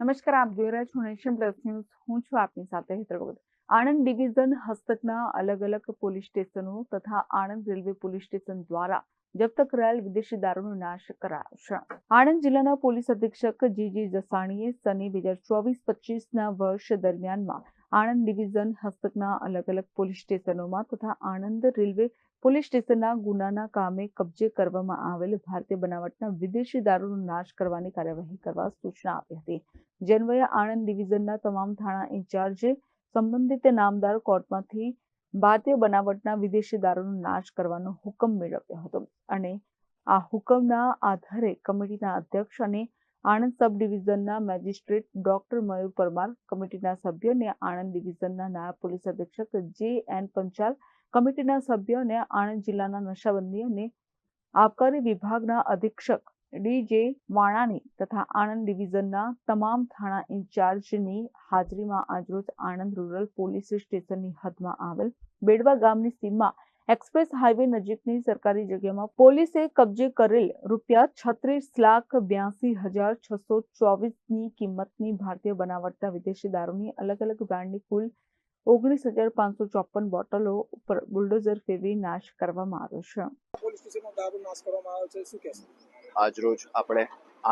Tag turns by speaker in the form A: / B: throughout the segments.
A: નમસ્કાર, આપ જોઈ રહ્યા છો નેશન પ્લસ ન્યૂઝ. હું છું આપની સાથે હેતર વગર. આણંદ ડિવિઝન હસ્તકના અલગ અલગ પોલીસ સ્ટેશનો તથા આણંદ રેલવે પોલીસ સ્ટેશન દ્વારા જપ્ત કરાયેલ વિદેશી દારૂનો નાશ કરાયો છે. આણંદ જિલ્લાના પોલીસ અધિક્ષક જી જસાણીએ સને 2024-25ના વર્ષ દરમિયાનમાં આણંદ ડિવિઝન હસ્તકના અલગ અલગ પોલીસ સ્ટેશનોમાં તથા આણંદ રેલવે પોલીસ સ્ટેશનના ગુનાના કામે કબજે કરવામાં આવેલ ભારતીય બનાવટના વિદેશી દારૂનો નાશ કરવાની કાર્યવાહી કરવા સૂચના આપી હતી. જે અન્વયે આણંદ ડિવિઝનના તમામ થાણા ઇન્ચાર્જે સંબંધિત નામદાર કોર્ટમાંથી ભારતીય બનાવટના વિદેશી દારૂનો નાશ કરવાનો હુકમ મેળવ્યો હતો અને આ હુકમના આધારે કમિટીના અધ્યક્ષ અને આણંદ સબ ડિવિઝનના મેજિસ્ટ્રેટ ડોક્ટર મયુર પરમાર, કમિટીના સભ્ય અને આણંદ ડિવિઝનના નાયબ પોલીસ અધિક્ષક જે.એન. પંચાલ, કમિટીના સભ્ય અને આણંદ જિલ્લાના નશાબંધી અને આબકારી વિભાગના અધિક્ષક ડી.જે. વાણાની તથા આણંદ ડિવિઝનના તમામ થાણા ઇન્ચાર્જની હાજરીમાં આજરોજ આણંદ રૂરલ પોલીસ સ્ટેશનની હદમાં આવેલ બેડવા ગામની સીમમાં એક્સપ્રેસ હાઈવે નજીકની સરકારી જગ્યામાં પોલીસે કબજે કરેલ ₹36,82,624ની કિંમતની ભારતીય બનાવટના વિદેશી દારૂની અલગ અલગ બ્રાન્ડની કુલ 19,554 બોટલો ઉપર બુલડોઝર ફેરવી નાશ કરવામાં આવ્યો છે.
B: આજરોજ આપણે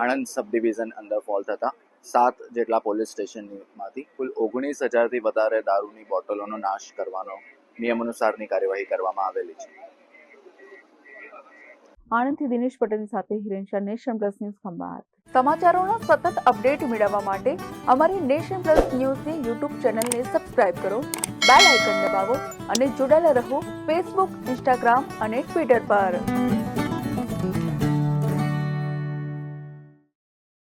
B: આણંદ સબ ડિવિઝન અંદર ફોલ થતા 7 જેટલા પોલીસ સ્ટેશનમાંથી કુલ 19,000થી વધારે દારૂની બોટલોનો નાશ કરવાનો નિયમ અનુસારની કાર્યવાહી કરવામાં આવેલી છે.
A: આણંદથી દિનેશ પટેલની સાથે Hiren Shah, nation plus news, Khambhat. સમાચારોના સતત અપડેટ મેળવવા માટે અમારી નેશન પ્લસ ન્યૂઝની યુટ્યુબ ચેનલને સબસ્ક્રાઇબ કરો, બેલ આઇકન દબાવો અને જોડાયેલા રહો ફેસબુક, ઇન્સ્ટાગ્રામ અને ટ્વિટર પર.